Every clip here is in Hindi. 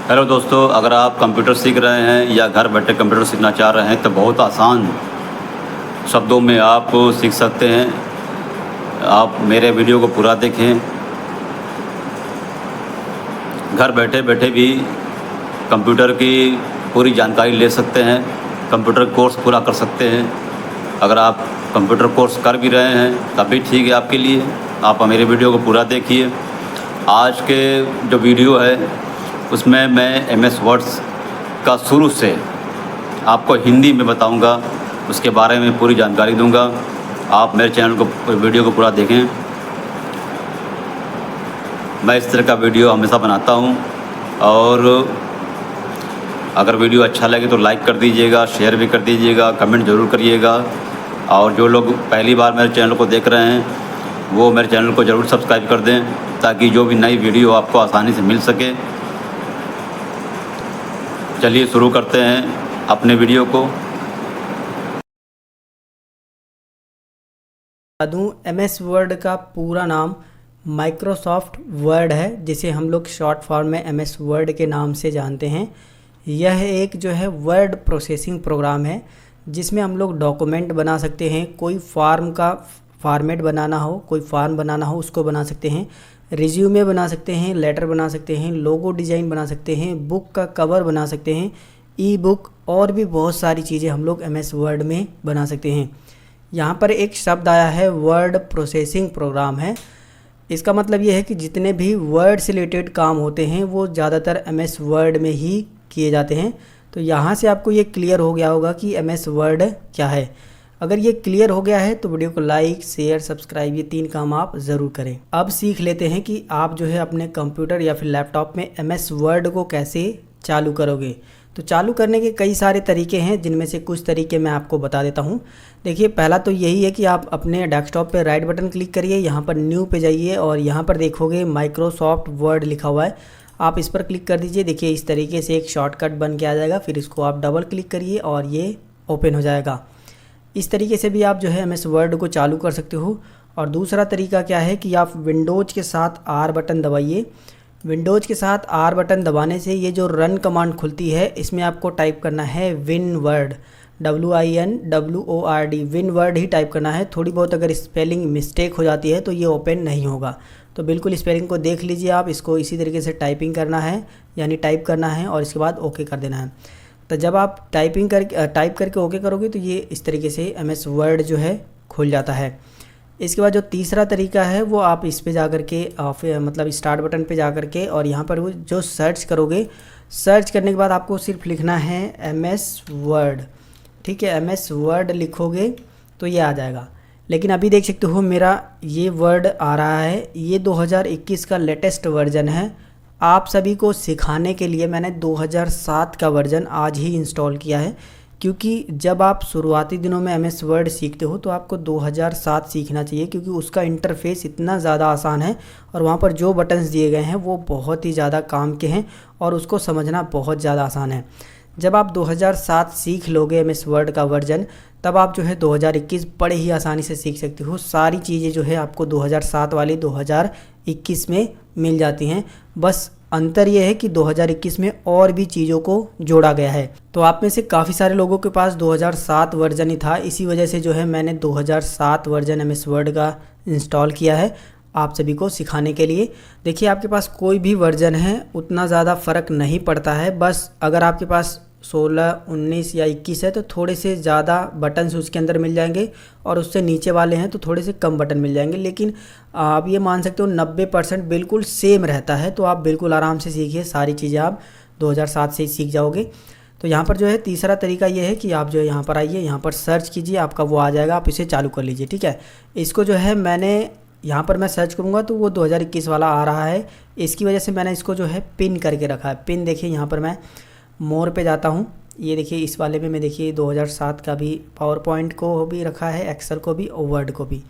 हेलो दोस्तों, अगर आप कंप्यूटर सीख रहे हैं या घर बैठे कंप्यूटर सीखना चाह रहे हैं तो बहुत आसान शब्दों में आप सीख सकते हैं। आप मेरे वीडियो को पूरा देखें। घर बैठे बैठे भी कंप्यूटर की पूरी जानकारी ले सकते हैं, कंप्यूटर कोर्स पूरा कर सकते हैं। अगर आप कंप्यूटर कोर्स कर भी रहे हैं तब भी ठीक है आपके लिए। आप मेरे वीडियो को पूरा देखिए। आज के जो वीडियो है उसमें मैं MS वर्ड्स का शुरू से आपको हिंदी में बताऊंगा, उसके बारे में पूरी जानकारी दूंगा। आप मेरे चैनल को वीडियो को पूरा देखें। मैं इस तरह का वीडियो हमेशा बनाता हूं और अगर वीडियो अच्छा लगे तो लाइक कर दीजिएगा, शेयर भी कर दीजिएगा, कमेंट ज़रूर करिएगा। और जो लोग पहली बार मेरे चैनल को देख रहे हैं वो मेरे चैनल को ज़रूर सब्सक्राइब कर दें ताकि जो भी नई वीडियो आपको आसानी से मिल सके। चलिए शुरू करते हैं अपने वीडियो को। बता दूं, MS वर्ड का पूरा नाम माइक्रोसॉफ्ट वर्ड है, जिसे हम लोग शॉर्ट फॉर्म में MS वर्ड के नाम से जानते हैं। यह एक जो है वर्ड प्रोसेसिंग प्रोग्राम है जिसमें हम लोग डॉक्यूमेंट बना सकते हैं। कोई फॉर्म का फॉर्मेट बनाना हो, कोई फॉर्म बनाना हो उसको बना सकते हैं, रिज्यूमे बना सकते हैं, लेटर बना सकते हैं, लोगो डिज़ाइन बना सकते हैं, बुक का कवर बना सकते हैं, ई बुक और भी बहुत सारी चीज़ें हम लोग MS वर्ड में बना सकते हैं। यहाँ पर एक शब्द आया है वर्ड प्रोसेसिंग प्रोग्राम है। इसका मतलब ये है कि जितने भी वर्ड से रिलेटेड काम होते हैं वो ज़्यादातर MS वर्ड में ही किए जाते हैं। तो यहाँ से आपको ये क्लियर हो गया होगा कि MS वर्ड क्या है। अगर ये क्लियर हो गया है तो वीडियो को लाइक, शेयर, सब्सक्राइब ये 3 काम आप ज़रूर करें। अब सीख लेते हैं कि आप जो है अपने कंप्यूटर या फिर लैपटॉप में MS वर्ड को कैसे चालू करोगे। तो चालू करने के कई सारे तरीके हैं, जिनमें से कुछ तरीके मैं आपको बता देता हूं। देखिए, पहला तो यही है कि आप अपने डेस्कटॉप पे राइट बटन क्लिक करिए, यहां पर न्यू पे जाइए और यहां पर देखोगे माइक्रोसॉफ्ट वर्ड लिखा हुआ है, आप इस पर क्लिक कर दीजिए। देखिए इस तरीके से एक शॉर्टकट बन के आ जाएगा, फिर इसको आप डबल क्लिक करिए और ये ओपन हो जाएगा। इस तरीके से भी आप जो है MS वर्ड को चालू कर सकते हो। और दूसरा तरीका क्या है कि आप विंडोज़ के साथ R बटन दबाइए। विंडोज़ के साथ R बटन दबाने से ये जो रन कमांड खुलती है इसमें आपको टाइप करना है win word, WINWORD, win word ही टाइप करना है। थोड़ी बहुत अगर स्पेलिंग मिस्टेक हो जाती है तो ये ओपन नहीं होगा। तो बिल्कुल स्पेलिंग को देख लीजिए आप। इसको इसी तरीके से टाइपिंग करना है, यानी टाइप करना है और इसके बाद ओके कर देना है। तो जब आप टाइप करके ओके करोगे तो ये इस तरीके से MS वर्ड जो है खुल जाता है। इसके बाद जो तीसरा तरीका है वो आप इस पे जा कर के मतलब स्टार्ट बटन पे जा कर के और यहाँ पर वो जो सर्च करोगे, सर्च करने के बाद आपको सिर्फ लिखना है MS वर्ड। ठीक है, MS वर्ड लिखोगे तो ये आ जाएगा। लेकिन अभी देख सकते हो मेरा ये वर्ड आ रहा है, ये 2021 का लेटेस्ट वर्जन है। आप सभी को सिखाने के लिए मैंने 2007 का वर्जन आज ही इंस्टॉल किया है, क्योंकि जब आप शुरुआती दिनों में MS वर्ड सीखते हो तो आपको 2007 सीखना चाहिए, क्योंकि उसका इंटरफेस इतना ज़्यादा आसान है और वहाँ पर जो बटन्स दिए गए हैं वो बहुत ही ज़्यादा काम के हैं और उसको समझना बहुत ज़्यादा आसान है। जब आप 2007 सीख लोगे MS वर्ड का वर्जन, तब आप जो है 2021 बड़े ही आसानी से सीख सकते हो। सारी चीज़ें जो है आपको 2007 वाली 2021 में मिल जाती हैं। बस अंतर यह है कि 2021 में और भी चीज़ों को जोड़ा गया है। तो आप में से काफ़ी सारे लोगों के पास 2007 वर्जन ही था, इसी वजह से जो है मैंने 2007 वर्जन MS वर्ड का इंस्टॉल किया है आप सभी को सिखाने के लिए। देखिए, आपके पास कोई भी वर्जन है उतना ज़्यादा फ़र्क नहीं पड़ता है। बस अगर आपके पास 16, 19 या 21 है तो थोड़े से ज़्यादा बटन्स उसके अंदर मिल जाएंगे और उससे नीचे वाले हैं तो थोड़े से कम बटन मिल जाएंगे। लेकिन आप ये मान सकते हो 90% बिल्कुल सेम रहता है। तो आप बिल्कुल आराम से सीखिए, सारी चीज़ें आप 2007 से ही सीख जाओगे। तो यहाँ पर जो है तीसरा तरीका ये है कि आप जो है यहाँ पर आइए, यहाँ पर सर्च कीजिए, आपका वो आ जाएगा, आप इसे चालू कर लीजिए। ठीक है, इसको जो है मैंने यहाँ पर मैं सर्च करूँगा तो वो 2021 वाला आ रहा है। इसकी वजह से मैंने इसको जो है पिन करके रखा है। पिन देखिए, यहाँ पर मैं मोर पे जाता हूँ, ये देखिए इस वाले में मैं देखिए 2007 का भी पावर पॉइंट को भी रखा है, एक्सेल को भी और वर्ड को भी।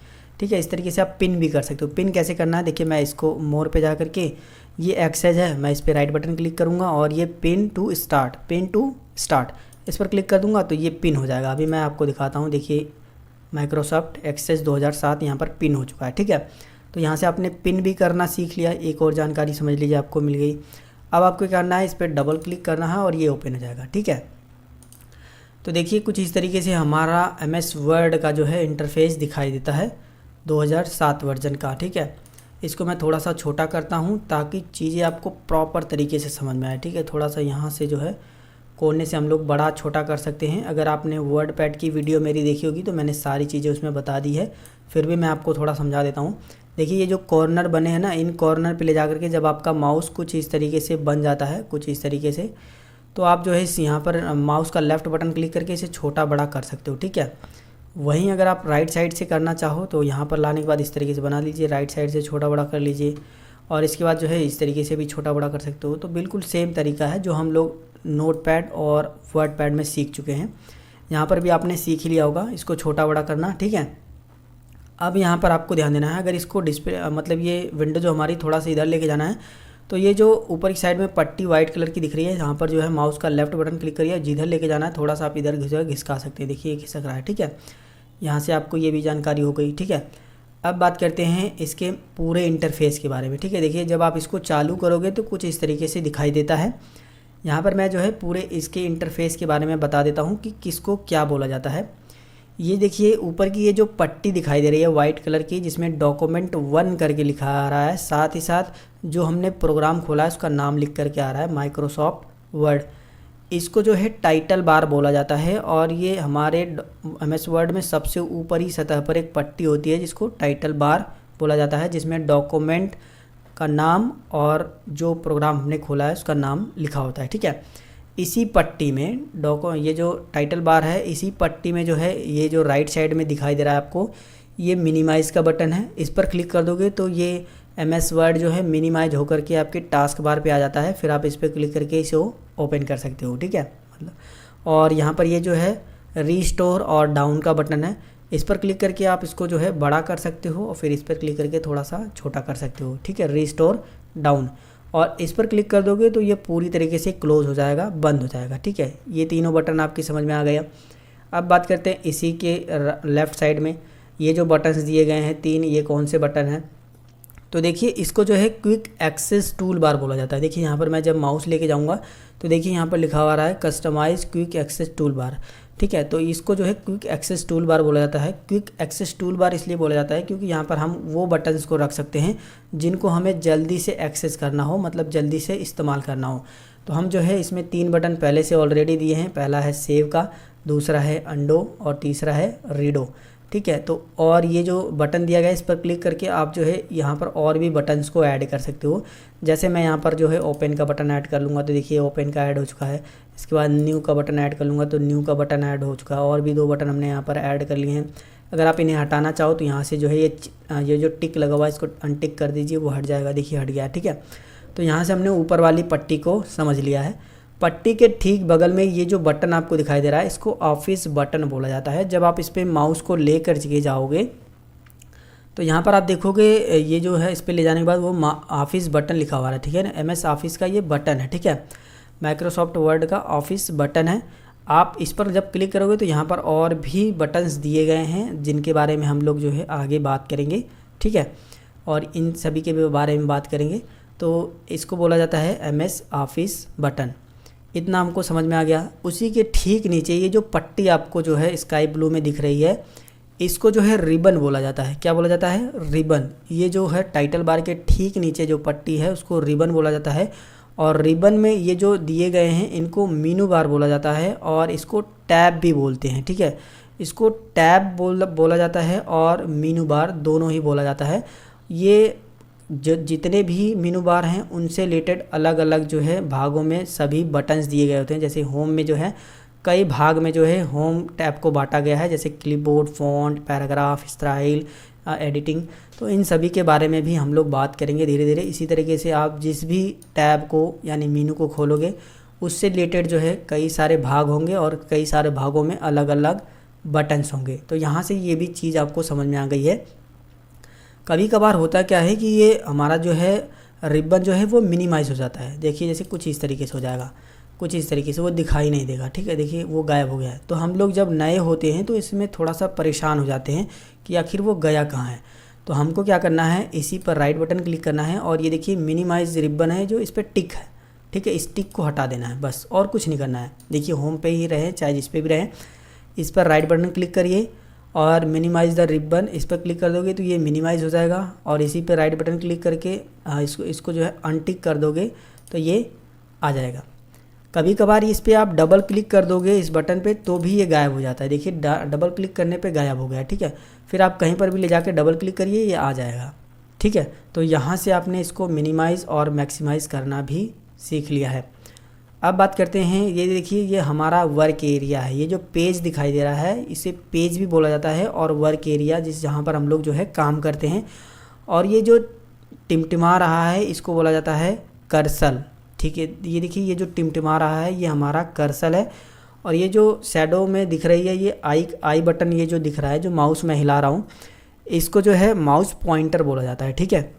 ठीक है, इस तरीके से आप पिन भी कर सकते हो। पिन कैसे करना है, देखिए मैं इसको मोर पे जा करके, ये एक्सेस है, मैं इस पर राइट बटन क्लिक करूँगा और ये पिन टू स्टार्ट इस पर क्लिक कर दूँगा तो ये पिन हो जाएगा। अभी मैं आपको दिखाता हूँ, देखिए माइक्रोसॉफ्ट एक्सेस 2007 यहाँ पर पिन हो चुका है। ठीक है, तो यहाँ से आपने पिन भी करना सीख लिया। एक और जानकारी समझ लीजिए आपको मिल गई। अब आपको क्या करना है, इस पर डबल क्लिक करना है और ये ओपन हो जाएगा। ठीक है, तो देखिए कुछ इस तरीके से हमारा MS वर्ड का जो है इंटरफेस दिखाई देता है 2007 वर्जन का। ठीक है, इसको मैं थोड़ा सा छोटा करता हूँ ताकि चीज़ें आपको प्रॉपर तरीके से समझ में आए। ठीक है, थोड़ा सा यहाँ से जो है कोने से हम लोग बड़ा छोटा कर सकते हैं। अगर आपने वर्ड पैड की वीडियो मेरी देखी होगी तो मैंने सारी चीज़ें उसमें बता दी है, फिर भी मैं आपको थोड़ा समझा देता हूँ। देखिए ये जो कॉर्नर बने हैं ना, इन कॉर्नर पे ले जा करके जब आपका माउस कुछ इस तरीके से बन जाता है, कुछ इस तरीके से, तो आप जो है इस यहाँ पर माउस का लेफ़्ट बटन क्लिक करके इसे छोटा बड़ा कर सकते हो। ठीक है, वहीं अगर आप राइट साइड से करना चाहो तो यहाँ पर लाने के बाद इस तरीके से बना लीजिए, राइट साइड से छोटा बड़ा कर लीजिए, और इसके बाद जो है इस तरीके से भी छोटा बड़ा कर सकते हो। तो बिल्कुल सेम तरीका है जो हम लोग नोटपैड और वर्ड पैड में सीख चुके हैं। यहाँ पर भी आपने सीख ही लिया होगा इसको छोटा बड़ा करना। ठीक है, अब यहाँ पर आपको ध्यान देना है, अगर इसको डिस्प्ले मतलब ये विंडो जो हमारी थोड़ा सा इधर लेके जाना है, तो ये जो ऊपर की साइड में पट्टी वाइट कलर की दिख रही है, यहाँ पर जो है माउस का लेफ़्ट बटन क्लिक करिए, जिधर लेके जाना है थोड़ा सा आप इधर घिसका सकते हैं। देखिए ये खिसक रहा है। ठीक है, यहाँ से आपको ये भी जानकारी हो गई। ठीक है, अब बात करते हैं इसके पूरे इंटरफेस के बारे में। ठीक है, देखिए जब आप इसको चालू करोगे तो कुछ इस तरीके से दिखाई देता है। यहाँ पर मैं जो है पूरे इसके इंटरफेस के बारे में बता देता हूँ कि किसको क्या बोला जाता है। ये देखिए ऊपर की ये जो पट्टी दिखाई दे रही है वाइट कलर की, जिसमें डॉक्यूमेंट 1 करके लिखा आ रहा है, साथ ही साथ जो हमने प्रोग्राम खोला है उसका नाम लिख करके आ रहा है माइक्रोसॉफ्ट वर्ड। इसको जो है टाइटल बार बोला जाता है, और ये हमारे MS वर्ड में सबसे ऊपरी सतह पर एक पट्टी होती है जिसको टाइटल बार बोला जाता है, जिसमें डॉक्यूमेंट का नाम और जो प्रोग्राम हमने खोला है उसका नाम लिखा होता है। ठीक है, इसी पट्टी में ये जो टाइटल बार है, इसी पट्टी में जो है ये जो राइट साइड में दिखाई दे रहा है आपको, ये मिनिमाइज़ का बटन है। इस पर क्लिक कर दोगे तो ये MS वर्ड जो है मिनिमाइज होकर के आपके टास्क बार पे आ जाता है, फिर आप इस पर क्लिक करके इसे ओपन कर सकते हो। ठीक है, मतलब, और यहाँ पर ये जो है रीस्टोर और डाउन का बटन है, इस पर क्लिक करके आप इसको जो है बड़ा कर सकते हो और फिर इस पर क्लिक करके थोड़ा सा छोटा कर सकते हो। ठीक है, रीस्टोर डाउन, और इस पर क्लिक कर दोगे तो ये पूरी तरीके से क्लोज हो जाएगा, बंद हो जाएगा। ठीक है, ये तीनों बटन आपकी समझ में आ गया। अब बात करते हैं इसी के लेफ़्ट साइड में ये जो बटन्स दिए गए हैं 3, ये कौन से बटन हैं। तो देखिए इसको जो है क्विक एक्सेस टूल बार बोला जाता है। देखिए यहाँ पर मैं जब माउस लेके जाऊँगा तो देखिए यहाँ पर लिखा हुआ रहा है customize quick access toolbar. ठीक है, तो इसको जो है क्विक एक्सेस टूल बार बोला जाता है। क्विक एक्सेस टूल बार इसलिए बोला जाता है क्योंकि यहाँ पर हम वो बटन्स को रख सकते हैं जिनको हमें जल्दी से एक्सेस करना हो, मतलब जल्दी से इस्तेमाल करना हो। तो हम जो है इसमें 3 बटन पहले से ऑलरेडी दिए हैं। पहला है सेव का, दूसरा है अंडो और तीसरा है रीडो। ठीक है, तो और ये जो बटन दिया गया है इस पर क्लिक करके आप जो है यहाँ पर और भी बटन्स को ऐड कर सकते हो। जैसे मैं यहाँ पर जो है ओपन का बटन ऐड कर लूँगा तो देखिए ओपन का ऐड हो चुका है। इसके बाद न्यू का बटन ऐड कर लूँगा तो न्यू का बटन ऐड हो चुका है, और भी 2 बटन हमने यहाँ पर ऐड कर लिए हैं। अगर आप इन्हें हटाना चाहो तो यहाँ से जो है ये जो टिक लगा हुआ है इसको अनटिक कर दीजिए, वो हट जाएगा। देखिए हट गया। ठीक है, तो यहाँ से हमने ऊपर वाली पट्टी को समझ लिया है। पट्टी के ठीक बगल में ये जो बटन आपको दिखाई दे रहा है इसको ऑफिस बटन बोला जाता है। जब आप इस पर माउस को लेकर के जाओगे तो यहाँ पर आप देखोगे ये जो है इस पर ले जाने के बाद वो ऑफिस बटन लिखा हुआ है। ठीक है ना, MS ऑफिस का ये बटन है। ठीक है, माइक्रोसॉफ्ट वर्ड का ऑफिस बटन है। आप इस पर जब क्लिक करोगे तो यहाँ पर और भी बटन्स दिए गए हैं जिनके बारे में हम लोग जो है आगे बात करेंगे। ठीक है, और इन सभी के बारे में बात करेंगे। तो इसको बोला जाता है MS ऑफिस बटन। इतना हमको समझ में आ गया। उसी के ठीक नीचे ये जो पट्टी आपको जो है स्काई ब्लू में दिख रही है, इसको जो है रिबन बोला जाता है। क्या बोला जाता है? रिबन। ये जो है टाइटल बार के ठीक नीचे जो पट्टी है उसको रिबन बोला जाता है। और रिबन में ये जो दिए गए हैं इनको मीनू बार बोला जाता है, और इसको टैब भी बोलते हैं। ठीक है, इसको टैब बोला जाता है और मीनू बार दोनों ही बोला जाता है। ये जो जितने भी मीनू बार हैं उनसे रिलेटेड अलग अलग जो है भागों में सभी बटन्स दिए गए होते हैं। जैसे होम में जो है कई भाग में जो है होम टैब को बांटा गया है, जैसे clipboard, font, paragraph, style, editing. तो इन सभी के बारे में भी हम लोग बात करेंगे धीरे धीरे। इसी तरीके से आप जिस भी टैब को यानी मीनू को खोलोगे उससे रिलेटेड जो है कई सारे भाग होंगे और कई सारे भागों में अलग अलग बटन्स होंगे। तो यहाँ से ये भी चीज़ आपको समझ में आ गई है। कभी कभार होता क्या है कि ये हमारा जो है रिबन जो है वो मिनिमाइज़ हो जाता है। देखिए जैसे कुछ इस तरीके से हो जाएगा, कुछ इस तरीके से वो दिखाई नहीं देगा। ठीक है, देखिए वो गायब हो गया है। तो हम लोग जब नए होते हैं तो इसमें थोड़ा सा परेशान हो जाते हैं कि आखिर वो गया कहाँ है। तो हमको क्या करना है, इसी पर राइट बटन क्लिक करना है और ये देखिए मिनिमाइज रिबन है जो इस पर टिक है, ठीक है, इस टिक को हटा देना है बस, और कुछ नहीं करना है। देखिए होम पे ही रहे चाहे जिस पे भी रहे, इस पर राइट बटन क्लिक करिए और मिनिमाइज़ द रिबन इस पर क्लिक कर दोगे तो ये मिनिमाइज़ हो जाएगा, और इसी पे राइट बटन क्लिक करके इसको जो है अनटिक कर दोगे तो ये आ जाएगा। कभी कभार इस पे आप डबल क्लिक कर दोगे इस बटन पे तो भी ये गायब हो जाता है। देखिए डबल क्लिक करने पे गायब हो गया, ठीक है। फिर आप कहीं पर भी ले जाके डबल क्लिक करिए, ये आ जाएगा, ठीक है। तो यहाँ से आपने इसको मिनिमाइज़ और मैक्सिमाइज़ करना भी सीख लिया है। अब बात करते हैं, ये देखिए ये हमारा वर्क एरिया है। ये जो पेज दिखाई दे रहा है इसे पेज भी बोला जाता है, और वर्क एरिया जहाँ पर हम लोग जो है काम करते हैं। और ये जो टिमटिमा रहा है इसको बोला जाता है कर्सर, ठीक है। ये देखिए ये जो टिमटिमा रहा है ये हमारा कर्सर है, और ये जो शैडो में दिख रही है ये आई बटन ये जो दिख रहा है, जो माउस में हिला रहा हूँ, इसको जो है माउस पॉइंटर बोला जाता है, ठीक है।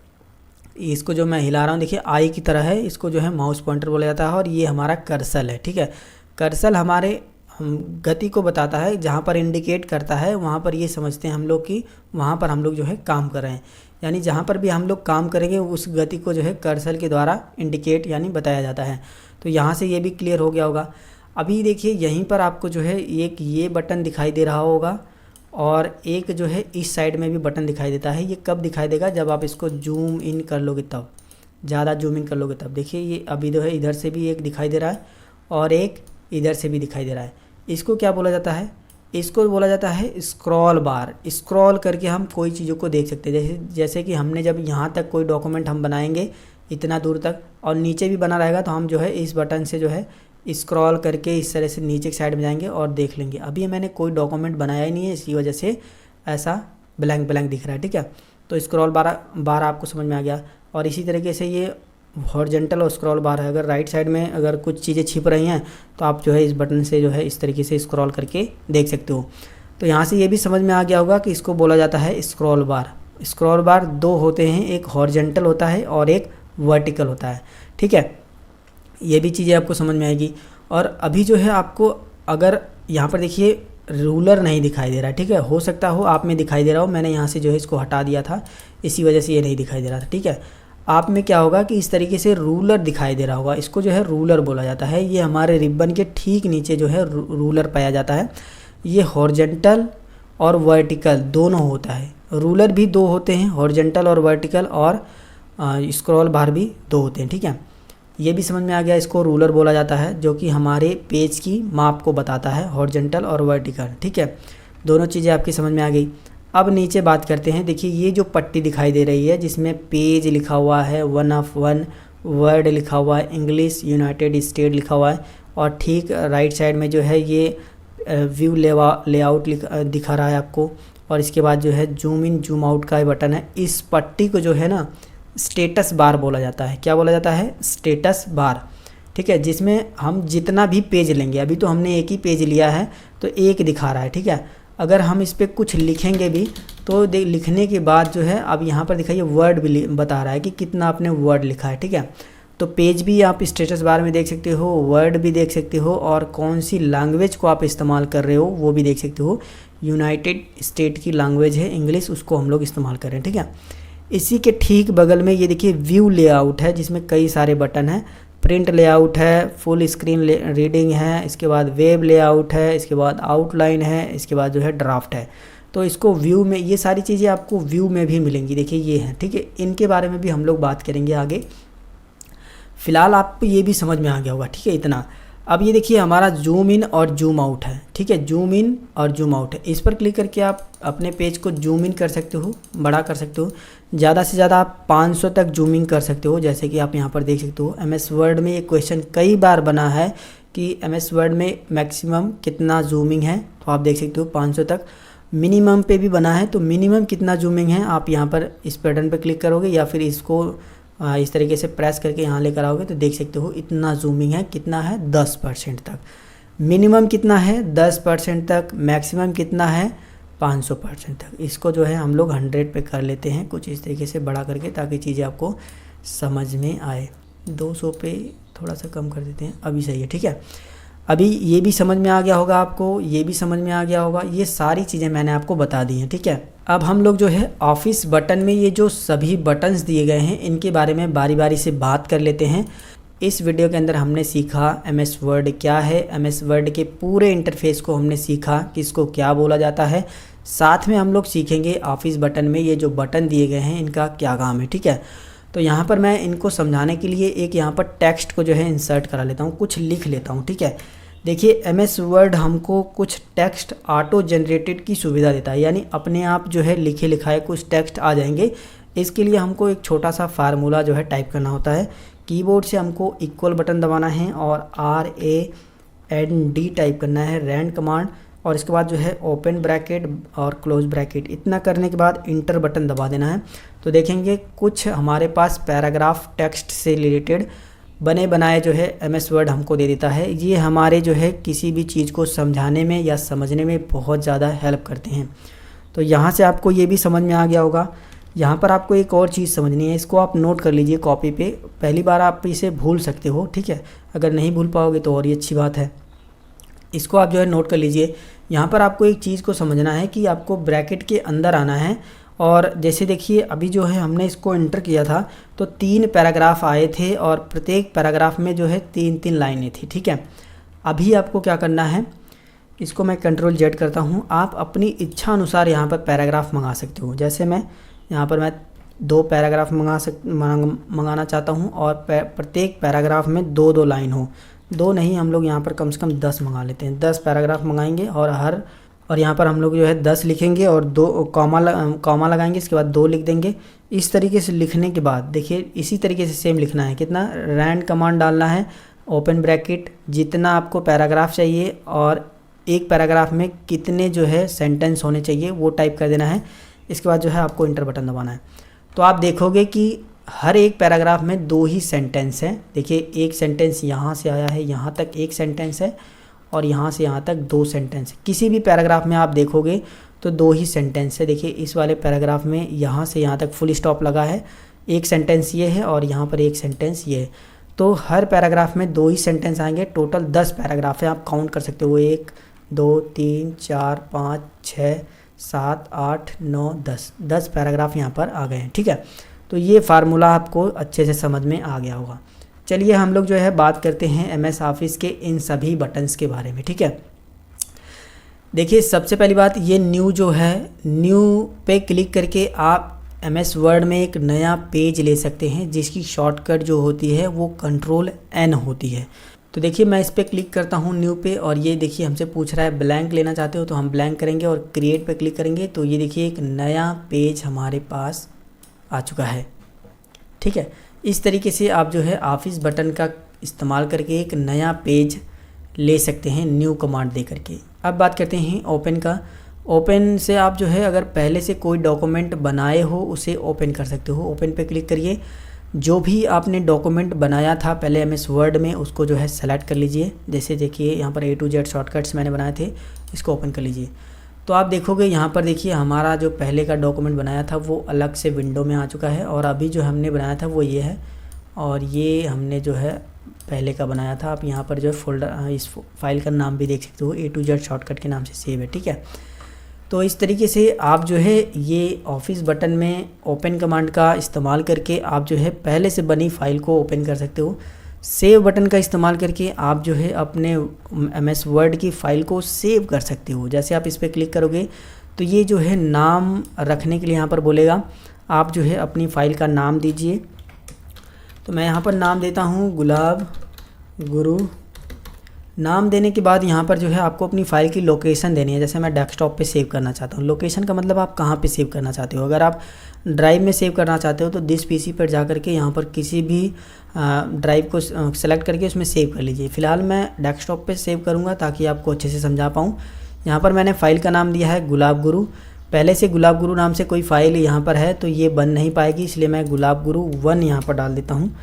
इसको जो मैं हिला रहा हूँ देखिए आई की तरह है, इसको जो है माउस पॉइंटर बोला जाता है, और ये हमारा कर्सर है, ठीक है। कर्सर हमारे गति को बताता है, जहाँ पर इंडिकेट करता है वहाँ पर ये समझते हैं हम लोग कि वहाँ पर हम लोग जो है काम कर रहे हैं, यानी जहाँ पर भी हम लोग काम करेंगे उस गति को जो है कर्सर के द्वारा इंडिकेट यानी बताया जाता है। तो यहाँ से ये भी क्लियर हो गया होगा। अभी देखिए यहीं पर आपको जो है एक ये बटन दिखाई दे रहा होगा, और एक जो है इस साइड में भी बटन दिखाई देता है। ये कब दिखाई देगा, जब आप इसको जूम इन कर लोगे तब, ज़्यादा जूम इन कर लोगे तब। देखिए ये अभी जो है इधर से भी एक दिखाई दे रहा है और एक इधर से भी दिखाई दे रहा है। इसको क्या बोला जाता है, इसको बोला जाता है स्क्रॉल बार। स्क्रॉल करके हम कोई चीज़ों को देख सकते हैं, जैसे कि हमने जब यहाँ तक कोई डॉक्यूमेंट हम बनाएंगे इतना दूर तक, और नीचे भी बना रहेगा तो हम जो है इस बटन से जो है स्क्रॉल करके इस तरह से नीचे की साइड में जाएंगे और देख लेंगे। अभी मैंने कोई डॉक्यूमेंट बनाया ही नहीं है, इसी वजह से ऐसा ब्लैंक ब्लैंक दिख रहा है, ठीक है। तो स्क्रॉल बार आपको समझ में आ गया। और इसी तरीके से ये हॉरिजॉन्टल और स्क्रॉल बार है। अगर राइट साइड में अगर कुछ चीज़ें छिप रही हैं तो आप जो है इस बटन से जो है इस तरीके से स्क्रॉल करके देख सकते हो। तो यहाँ से ये भी समझ में आ गया होगा कि इसको बोला जाता है स्क्रॉल बार। स्क्रॉल बार दो होते हैं, एक हॉरिजॉन्टल होता है और एक वर्टिकल होता है, ठीक है। ये भी चीज़ें आपको समझ में आएगी। और अभी जो है आपको अगर यहाँ पर देखिए रूलर नहीं दिखाई दे रहा है, ठीक है। हो सकता हो आप में दिखाई दे रहा हो, मैंने यहाँ से जो है इसको हटा दिया था, इसी वजह से ये नहीं दिखाई दे रहा था, ठीक है। आप में क्या होगा कि इस तरीके से रूलर दिखाई दे रहा होगा, इसको जो है रूलर बोला जाता है। ये हमारे रिबन के ठीक नीचे जो है रूलर पाया जाता है। ये हॉरिजॉन्टल और वर्टिकल दोनों होता है। रूलर भी दो होते हैं, हॉरिजॉन्टल और वर्टिकल, और स्क्रॉल बार भी दो होते हैं, ठीक है। ये भी समझ में आ गया, इसको रूलर बोला जाता है, जो कि हमारे पेज की माप को बताता है, हॉरिजॉन्टल और वर्टिकल, ठीक है। दोनों चीज़ें आपकी समझ में आ गई। अब नीचे बात करते हैं। देखिए ये जो पट्टी दिखाई दे रही है जिसमें पेज लिखा हुआ है, 1 of 1 वर्ड लिखा हुआ है, इंग्लिश यूनाइटेड स्टेट लिखा हुआ है, और ठीक राइट साइड में जो है ये व्यू लेआउट दिखा रहा है आपको, और इसके बाद जो है जूम इन जूम आउट का बटन है। इस पट्टी को जो है ना स्टेटस बार बोला जाता है। क्या बोला जाता है, स्टेटस बार, ठीक है। जिसमें हम जितना भी पेज लेंगे, अभी तो हमने एक ही पेज लिया है तो एक दिखा रहा है, ठीक है। अगर हम इस पर कुछ लिखेंगे भी तो लिखने के बाद जो है अब यहाँ पर दिखाइए वर्ड भी बता रहा है कि कितना आपने वर्ड लिखा है, ठीक है। तो पेज भी आप स्टेटस बार में देख सकते हो, वर्ड भी देख सकते हो, और कौन सी लैंग्वेज को आप इस्तेमाल कर रहे हो वो भी देख सकते हो। यूनाइटेड स्टेट की लैंग्वेज है इंग्लिश, उसको हम लोग इस्तेमाल कर रहे हैं, ठीक है। इसी के ठीक बगल में ये देखिए व्यू लेआउट है, जिसमें कई सारे बटन हैं। प्रिंट लेआउट है, फुल स्क्रीन रीडिंग है, इसके बाद वेब लेआउट है, इसके बाद आउटलाइन है, इसके बाद जो है ड्राफ्ट है। तो इसको व्यू में, ये सारी चीज़ें आपको व्यू में भी मिलेंगी। देखिए ये हैं, ठीक है। इनके बारे में भी हम लोग बात करेंगे आगे। फ़िलहाल आपको ये भी समझ में आ गया होगा, ठीक है, इतना। अब ये देखिए हमारा जूम इन और जूम आउट है, ठीक है। जूम इन और जूम आउट है, इस पर क्लिक करके आप अपने पेज को जूम इन कर सकते हो, बड़ा कर सकते हो। ज़्यादा से ज़्यादा आप 500 तक जूमिंग कर सकते हो, जैसे कि आप यहाँ पर देख सकते हो। MS वर्ड में ये क्वेश्चन कई बार बना है कि MS वर्ड में मैक्सिमम कितना जूमिंग है, तो आप देख सकते हो 500 तक। मिनिमम पे भी बना है, तो मिनिमम कितना जूमिंग है आप यहाँ पर इस बटन पर क्लिक करोगे, या फिर इसको इस तरीके से प्रेस करके यहाँ लेकर आओगे तो देख सकते हो इतना जूमिंग है। कितना है, 10% तक। मिनिमम कितना है, 10% तक। मैक्सिमम कितना है, 500% तक। इसको जो है हम लोग 100 पे कर लेते हैं, कुछ इस तरीके से बड़ा करके, ताकि चीज़ें आपको समझ में आए। 200 पे थोड़ा सा कम कर देते हैं, अभी सही है, ठीक है। अभी ये भी समझ में आ गया होगा आपको, ये भी समझ में आ गया होगा। ये सारी चीज़ें मैंने आपको बता दी हैं, ठीक है। अब हम लोग जो है ऑफिस बटन में ये जो सभी बटन्स दिए गए हैं इनके बारे में बारी बारी से बात कर लेते हैं। इस वीडियो के अंदर हमने सीखा MS वर्ड क्या है, MS वर्ड के पूरे इंटरफेस को हमने सीखा कि इसको क्या बोला जाता है। साथ में हम लोग सीखेंगे ऑफिस बटन में ये जो बटन दिए गए हैं इनका क्या काम है, ठीक है। तो यहाँ पर मैं इनको समझाने के लिए एक यहाँ पर टेक्स्ट को जो है इंसर्ट करा लेता हूँ, कुछ लिख लेता हूँ, ठीक है। देखिए MS वर्ड हमको कुछ टेक्स्ट ऑटो जनरेटेड की सुविधा देता है, यानी अपने आप जो है लिखे लिखाए कुछ टेक्स्ट आ जाएंगे। इसके लिए हमको एक छोटा सा फार्मूला जो है टाइप करना होता है। कीबोर्ड से हमको इक्वल बटन दबाना है और RAND टाइप करना है, रैंड कमांड, और इसके बाद जो है ओपन ब्रैकेट और क्लोज ब्रैकेट। इतना करने के बाद इंटर बटन दबा देना है। तो देखेंगे कुछ हमारे पास पैराग्राफ टेक्स्ट से रिलेटेड बने बनाए जो है MS वर्ड हमको दे देता है। ये हमारे जो है किसी भी चीज़ को समझाने में या समझने में बहुत ज़्यादा हेल्प करते हैं। तो यहाँ से आपको ये भी समझ में आ गया होगा। यहाँ पर आपको एक और चीज़ समझनी है, इसको आप नोट कर लीजिए कॉपी पे। पहली बार आप इसे भूल सकते हो, ठीक है। अगर नहीं भूल पाओगे तो और ही अच्छी बात है। इसको आप जो है नोट कर लीजिए। यहाँ पर आपको एक चीज़ को समझना है कि आपको ब्रैकेट के अंदर आना है, और जैसे देखिए अभी जो है हमने इसको एंटर किया था तो 3 पैराग्राफ आए थे और प्रत्येक पैराग्राफ में जो है 3-3 लाइनें थी, ठीक है। अभी आपको क्या करना है, इसको मैं Ctrl Z करता हूँ। आप अपनी इच्छा अनुसार यहाँ पर पैराग्राफ मंगा सकते हो। जैसे मैं यहाँ पर 2 पैराग्राफ मंगाना चाहता हूँ और प्रत्येक पैराग्राफ में 2-2 लाइन हो। 2 नहीं, हम लोग यहाँ पर कम से कम 10 मंगा लेते हैं। 10 पैराग्राफ मंगाएंगे और यहाँ पर हम लोग जो है 10 लिखेंगे और 2 कॉमा लगाएंगे, इसके बाद 2 लिख देंगे। इस तरीके से लिखने के बाद देखिए इसी तरीके से सेम लिखना है। कितना, रैंड कमांड डालना है, ओपन ब्रैकेट, जितना आपको पैराग्राफ चाहिए और एक पैराग्राफ में कितने जो है सेंटेंस होने चाहिए वो टाइप कर देना है। इसके बाद जो है आपको इंटर बटन दबाना है। तो आप देखोगे कि हर एक पैराग्राफ में 2 ही सेंटेंस हैं। देखिए एक सेंटेंस यहाँ से आया है, यहाँ तक एक सेंटेंस है, और यहाँ से यहाँ तक 2 सेंटेंस है। किसी भी पैराग्राफ में आप देखोगे तो 2 ही सेंटेंस है। देखिए इस वाले पैराग्राफ में यहाँ से यहाँ तक फुल स्टॉप लगा है, एक सेंटेंस ये है और यहाँ पर एक सेंटेंस ये है। तो हर पैराग्राफ में 2 ही सेंटेंस आएंगे। टोटल 10 पैराग्राफ है, आप काउंट कर सकते हो। 1 2 3 4 5 6 7 8 9 10 पैराग्राफ यहाँ पर आ गए हैं, ठीक है। तो ये फार्मूला आपको अच्छे से समझ में आ गया होगा। चलिए हम लोग जो है बात करते हैं MS ऑफिस के इन सभी बटन्स के बारे में, ठीक है। देखिए सबसे पहली बात, ये न्यू जो है, न्यू पे क्लिक करके आप MS वर्ड में एक नया पेज ले सकते हैं, जिसकी शॉर्टकट जो होती है वो Ctrl+N होती है। तो देखिए मैं इस पर क्लिक करता हूँ न्यू पे, और ये देखिए हमसे पूछ रहा है ब्लैंक लेना चाहते हो, तो हम ब्लैंक करेंगे और क्रिएट पे क्लिक करेंगे। तो ये देखिए एक नया पेज हमारे पास आ चुका है, ठीक है। इस तरीके से आप जो है ऑफिस बटन का इस्तेमाल करके एक नया पेज ले सकते हैं न्यू कमांड दे करके। अब बात करते हैं ओपन का। ओपन से आप जो है अगर पहले से कोई डॉक्यूमेंट बनाए हो उसे ओपन कर सकते हो। ओपन पे क्लिक करिए। जो भी आपने डॉक्यूमेंट बनाया था पहले MS वर्ड में, उसको जो है सेलेक्ट कर लीजिए। जैसे देखिए यहाँ पर A to Z शॉर्टकट्स मैंने बनाए थे, इसको ओपन कर लीजिए। तो आप देखोगे यहाँ पर देखिए हमारा जो पहले का डॉक्यूमेंट बनाया था वो अलग से विंडो में आ चुका है, और अभी जो हमने बनाया था वो ये है, और ये हमने जो है पहले का बनाया था। आप यहाँ पर जो है फोल्डर, इस फाइल का नाम भी देख सकते हो, A to Z शॉर्टकट के नाम से सेव है, ठीक है। तो इस तरीके से आप जो है ये ऑफिस बटन में ओपन कमांड का इस्तेमाल करके आप जो है पहले से बनी फाइल को ओपन कर सकते हो। सेव बटन का इस्तेमाल करके आप जो है अपने MS वर्ड की फ़ाइल को सेव कर सकते हो। जैसे आप इस पर क्लिक करोगे तो ये जो है नाम रखने के लिए यहाँ पर बोलेगा, आप जो है अपनी फ़ाइल का नाम दीजिए। तो मैं यहाँ पर नाम देता हूँ गुलाब गुरु। नाम देने के बाद यहाँ पर जो है आपको अपनी फ़ाइल की लोकेशन देनी है। जैसे मैं डेस्कटॉप पे सेव करना चाहता हूँ। लोकेशन का मतलब आप कहाँ पे सेव करना चाहते हो। अगर आप ड्राइव में सेव करना चाहते हो तो दिस PC पर जा करके यहाँ पर किसी भी ड्राइव को सेलेक्ट करके उसमें सेव कर लीजिए। फ़िलहाल मैं डेस्कटॉप पे सेव करूँगा ताकि आपको अच्छे से समझा पाऊँ। यहाँ पर मैंने फ़ाइल का नाम दिया है गुलाब गुरु। पहले से गुलाब गुरु नाम से कोई फ़ाइल यहाँ पर है तो ये बन नहीं पाएगी, इसलिए मैं गुलाब गुरु 1 यहाँ पर डाल देता हूँ।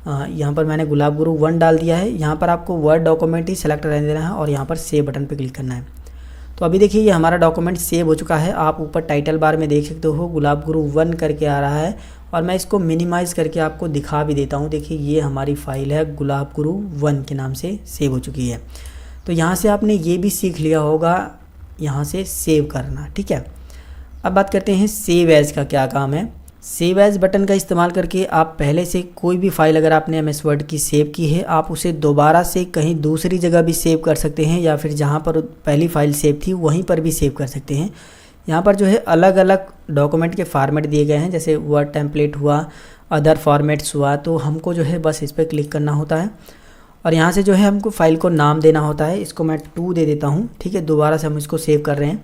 यहाँ पर मैंने गुलाब गुरु 1 डाल दिया है। यहाँ पर आपको वर्ड डॉक्यूमेंट ही सेलेक्ट रहने देना है और यहाँ पर सेव बटन पर क्लिक करना है। तो अभी देखिए ये हमारा डॉक्यूमेंट सेव हो चुका है। आप ऊपर टाइटल बार में देख सकते हो गुलाब गुरु 1 करके आ रहा है, और मैं इसको मिनिमाइज़ करके आपको दिखा भी देता हूँ। देखिए ये हमारी फ़ाइल है गुलाब गुरु 1 के नाम से सेव हो चुकी है। तो यहाँ से आपने ये भी सीख लिया होगा यहाँ से सेव करना, ठीक है। अब बात करते हैं सेव एज़ का क्या काम है। सेव एज़ बटन का इस्तेमाल करके आप पहले से कोई भी फाइल अगर आपने MS वर्ड की सेव की है, आप उसे दोबारा से कहीं दूसरी जगह भी सेव कर सकते हैं, या फिर जहाँ पर पहली फ़ाइल सेव थी वहीं पर भी सेव कर सकते हैं। यहाँ पर जो है अलग अलग डॉक्यूमेंट के फॉर्मेट दिए गए हैं, जैसे वर्ड टेम्पलेट हुआ, अदर फॉर्मेट्स हुआ, तो हमको जो है बस इस पर क्लिक करना होता है और यहाँ से जो है हमको फ़ाइल को नाम देना होता है। इसको मैं 2 दे देता हूँ, ठीक है। दोबारा से हम इसको सेव कर रहे हैं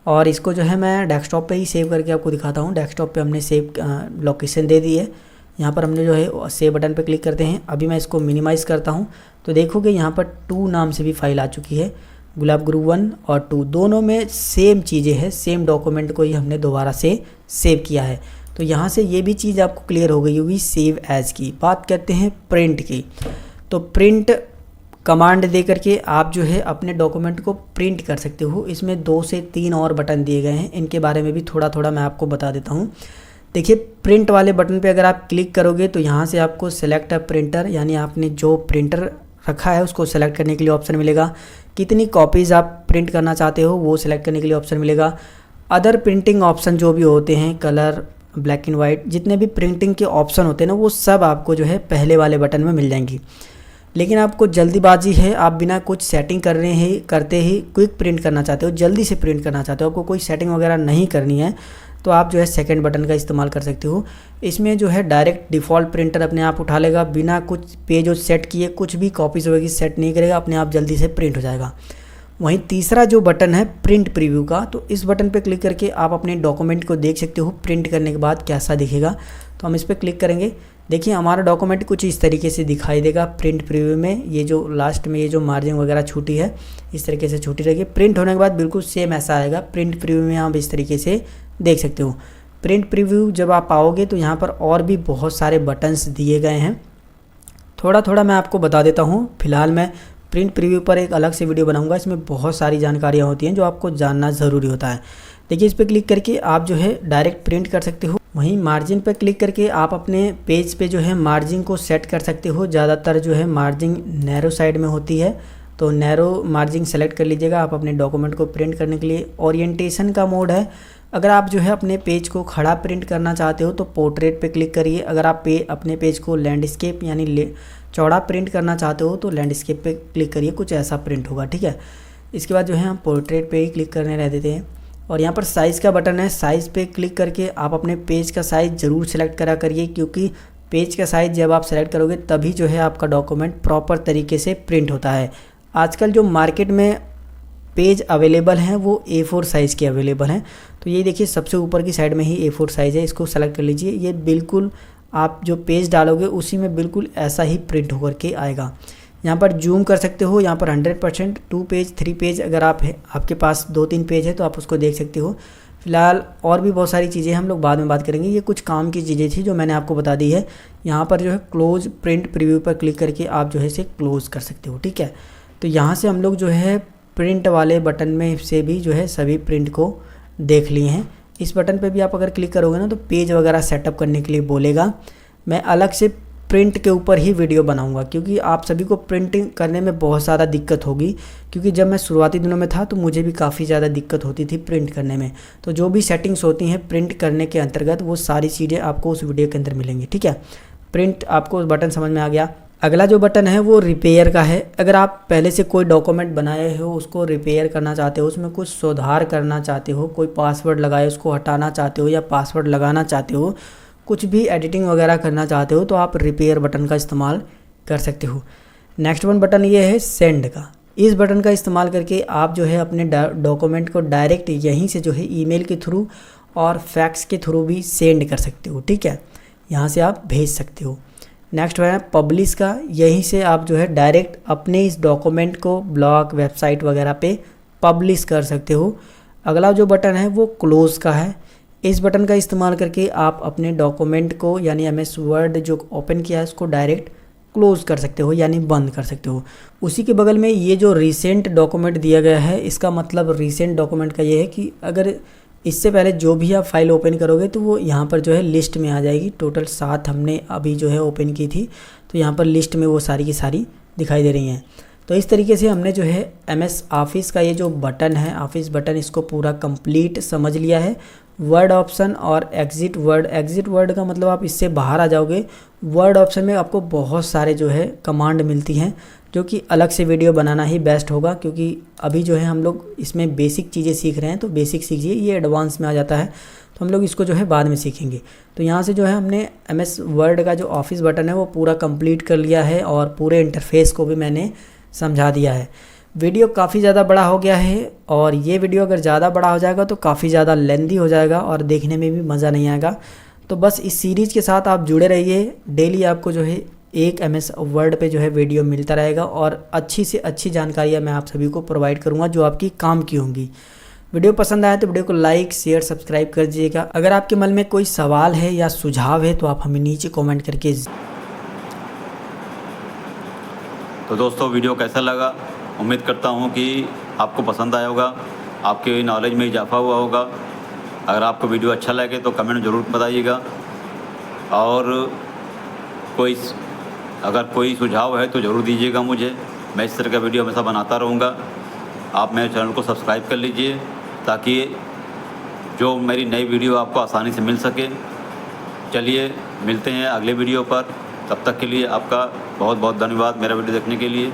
और इसको जो है मैं डेस्कटॉप पे ही सेव करके आपको दिखाता हूँ। डेस्कटॉप पे हमने सेव लोकेशन दे दी है। यहाँ पर हमने जो है सेव बटन पे क्लिक करते हैं। अभी मैं इसको मिनिमाइज़ करता हूँ तो देखोगे यहाँ पर 2 नाम से भी फाइल आ चुकी है। गुलाब गुरु 1 और 2 दोनों में सेम चीज़ें हैं, सेम डॉक्यूमेंट को ही हमने दोबारा से सेव किया है। तो यहाँ से ये भी चीज़ आपको क्लियर हो गई होगी सेव एज़ की। बात करते हैं प्रिंट की। तो प्रिंट कमांड दे करके आप जो है अपने डॉक्यूमेंट को प्रिंट कर सकते हो। इसमें 2 से 3 और बटन दिए गए हैं, इनके बारे में भी थोड़ा थोड़ा मैं आपको बता देता हूँ। देखिए प्रिंट वाले बटन पे अगर आप क्लिक करोगे तो यहाँ से आपको सेलेक्ट अ प्रिंटर, यानी आपने जो प्रिंटर रखा है उसको सेलेक्ट करने के लिए ऑप्शन मिलेगा। कितनी कॉपीज़ आप प्रिंट करना चाहते हो वो सिलेक्ट करने के लिए ऑप्शन मिलेगा। अदर प्रिंटिंग ऑप्शन जो भी होते हैं, कलर, ब्लैक एंड वाइट, जितने भी प्रिंटिंग के ऑप्शन होते हैं ना, वो सब आपको जो है पहले वाले बटन में मिल जाएंगी। लेकिन आपको जल्दीबाजी है, आप बिना कुछ सेटिंग करते ही क्विक प्रिंट करना चाहते हो, जल्दी से प्रिंट करना चाहते हो, आपको कोई सेटिंग वगैरह नहीं करनी है, तो आप जो है सेकंड बटन का इस्तेमाल कर सकते हो। इसमें जो है डायरेक्ट डिफ़ॉल्ट प्रिंटर अपने आप उठा लेगा, बिना कुछ पेज सेट किए, कुछ भी कॉपीज़ वगैरह सेट नहीं करेगा, अपने आप जल्दी से प्रिंट हो जाएगा। वहीं तीसरा जो बटन है प्रिंट प्रीव्यू का, तो इस बटन पे क्लिक करके आप अपने डॉक्यूमेंट को देख सकते हो प्रिंट करने के बाद कैसा दिखेगा। तो हम इस पर क्लिक करेंगे, देखिए हमारा डॉक्यूमेंट कुछ इस तरीके से दिखाई देगा प्रिंट प्रीव्यू में। ये जो लास्ट में ये जो मार्जिन वगैरह छूटी है इस तरीके से छूटी रहेगी। प्रिंट होने के बाद बिल्कुल सेम ऐसा आएगा। प्रिंट प्रीव्यू में आप इस तरीके से देख सकते हो। प्रिंट प्रीव्यू जब आप आओगे तो यहाँ पर और भी बहुत सारे बटन्स दिए गए हैं, थोड़ा थोड़ा मैं आपको बता देता हूँ। फिलहाल मैं प्रिंट प्रीव्यू पर एक अलग से वीडियो बनाऊंगा, इसमें बहुत सारी जानकारियाँ होती हैं जो आपको जानना ज़रूरी होता है। देखिए इस पर क्लिक करके आप जो है डायरेक्ट प्रिंट कर सकते हो। वहीं मार्जिन पर क्लिक करके आप अपने पेज पे जो है मार्जिन को सेट कर सकते हो। ज़्यादातर जो है मार्जिन नैरो साइड में होती है, तो नैरो मार्जिन सेलेक्ट कर लीजिएगा आप अपने डॉक्यूमेंट को प्रिंट करने के लिए। ओरिएंटेशन का मोड है, अगर आप जो है अपने पेज को खड़ा प्रिंट करना चाहते हो तो पोर्ट्रेट पे क्लिक करिए। अगर आप अपने पेज को लैंडस्केप यानी चौड़ा प्रिंट करना चाहते हो तो लैंडस्केप पे क्लिक करिए, कुछ ऐसा प्रिंट होगा, ठीक है। इसके बाद जो है हम पोर्ट्रेट पे ही क्लिक करने रह देते हैं। और यहाँ पर साइज़ का बटन है, साइज़ पे क्लिक करके आप अपने पेज का साइज़ ज़रूर सेलेक्ट करा करिए, क्योंकि पेज का साइज़ जब आप सेलेक्ट करोगे तभी जो है आपका डॉक्यूमेंट प्रॉपर तरीके से प्रिंट होता है। आजकल जो मार्केट में पेज अवेलेबल हैं वो A4 साइज़ के अवेलेबल हैं। तो ये देखिए सबसे ऊपर की साइड में ही A4 साइज़ है, इसको सेलेक्ट कर लीजिए। ये बिल्कुल आप जो पेज डालोगे उसी में बिल्कुल ऐसा ही प्रिंट होकर के आएगा। यहाँ पर जूम कर सकते हो, यहाँ पर 100%, 2 पेज 3 पेज अगर आपके पास 2-3 पेज है तो आप उसको देख सकते हो। फिलहाल और भी बहुत सारी चीज़ें हम लोग बाद में बात करेंगे। ये कुछ काम की चीज़ें थी जो मैंने आपको बता दी है। यहाँ पर जो है क्लोज प्रिंट प्रीव्यू पर क्लिक करके आप जो है इसे क्लोज़ कर सकते हो, ठीक है। तो यहाँ से हम लोग जो है प्रिंट वाले बटन में से भी जो है सभी प्रिंट को देख लिए हैं। इस बटन पे भी आप अगर क्लिक करोगे ना तो पेज वगैरह सेटअप करने के लिए बोलेगा। मैं अलग से प्रिंट के ऊपर ही वीडियो बनाऊंगा, क्योंकि आप सभी को प्रिंटिंग करने में बहुत ज़्यादा दिक्कत होगी, क्योंकि जब मैं शुरुआती दिनों में था तो मुझे भी काफ़ी ज़्यादा दिक्कत होती थी प्रिंट करने में। तो जो भी सेटिंग्स होती हैं प्रिंट करने के अंतर्गत वो सारी चीज़ें आपको उस वीडियो के अंदर मिलेंगी, ठीक है। प्रिंट आपको बटन समझ में आ गया। अगला जो बटन है वो रिपेयर का है। अगर आप पहले से कोई डॉक्यूमेंट बनाए हो उसको रिपेयर करना चाहते हो, उसमें कुछ सुधार करना चाहते हो, कोई पासवर्ड लगाए उसको हटाना चाहते हो या पासवर्ड लगाना चाहते हो, कुछ भी एडिटिंग वगैरह करना चाहते हो तो आप रिपेयर बटन का इस्तेमाल कर सकते हो। नेक्स्ट बटन ये है सेंड का। इस बटन का इस्तेमाल करके आप जो है अपने डॉक्यूमेंट को डायरेक्ट यहीं से जो है ईमेल के थ्रू और फैक्स के थ्रू भी सेंड कर सकते हो, ठीक है। यहाँ से आप भेज सकते हो। नेक्स्ट है पब्लिश का। यहीं से आप जो है डायरेक्ट अपने इस डॉक्यूमेंट को ब्लॉग, वेबसाइट वगैरह पे पब्लिश कर सकते हो। अगला जो बटन है वो क्लोज़ का है। इस बटन का इस्तेमाल करके आप अपने डॉक्यूमेंट को यानी MS वर्ड जो ओपन किया है उसको डायरेक्ट क्लोज़ कर सकते हो यानी बंद कर सकते हो। उसी के बगल में ये जो रिसेंट डॉक्यूमेंट दिया गया है, इसका मतलब रिसेंट डॉक्यूमेंट का ये है कि अगर इससे पहले जो भी आप फाइल ओपन करोगे तो वो यहाँ पर जो है लिस्ट में आ जाएगी। टोटल 7 हमने अभी जो है ओपन की थी, तो यहाँ पर लिस्ट में वो सारी की सारी दिखाई दे रही हैं। तो इस तरीके से हमने जो है MS ऑफिस का ये जो बटन है, ऑफिस बटन, इसको पूरा कंप्लीट समझ लिया है। वर्ड ऑप्शन और एग्जिट वर्ड का मतलब आप इससे बाहर आ जाओगे। वर्ड ऑप्शन में आपको बहुत सारे जो है कमांड मिलती हैं, जो कि अलग से वीडियो बनाना ही बेस्ट होगा, क्योंकि अभी जो है हम लोग इसमें बेसिक चीज़ें सीख रहे हैं, तो बेसिक सीखिए, ये एडवांस में आ जाता है, तो हम लोग इसको जो है बाद में सीखेंगे। तो यहाँ से जो है हमने MS वर्ड का जो ऑफिस बटन है वो पूरा कंप्लीट कर लिया है और पूरे इंटरफेस को भी मैंने समझा दिया है। वीडियो काफ़ी ज़्यादा बड़ा हो गया है, और ये वीडियो अगर ज़्यादा बड़ा हो जाएगा तो काफ़ी ज़्यादा लेंथी हो जाएगा और देखने में भी मज़ा नहीं आएगा। तो बस इस सीरीज़ के साथ आप जुड़े रहिए, डेली आपको जो है एक MS वर्ड पे जो है वीडियो मिलता रहेगा, और अच्छी से अच्छी जानकारियाँ मैं आप सभी को प्रोवाइड करूँगा जो आपकी काम की होंगी। वीडियो पसंद आए तो वीडियो को लाइक शेयर सब्सक्राइब कर दीजिएगा। अगर आपके मन में कोई सवाल है या सुझाव है तो आप हमें नीचे कमेंट करके। तो दोस्तों, वीडियो कैसा लगा? उम्मीद करता हूँ कि आपको पसंद आया होगा, आपके नॉलेज में इजाफा हुआ होगा। अगर आपको वीडियो अच्छा लगे तो कमेंट ज़रूर बताइएगा, और अगर कोई सुझाव है तो ज़रूर दीजिएगा मुझे। मैं इस तरह का वीडियो हमेशा बनाता रहूँगा। आप मेरे चैनल को सब्सक्राइब कर लीजिए, ताकि जो मेरी नई वीडियो आपको आसानी से मिल सके। चलिए मिलते हैं अगले वीडियो पर, तब तक के लिए आपका बहुत बहुत धन्यवाद मेरा वीडियो देखने के लिए।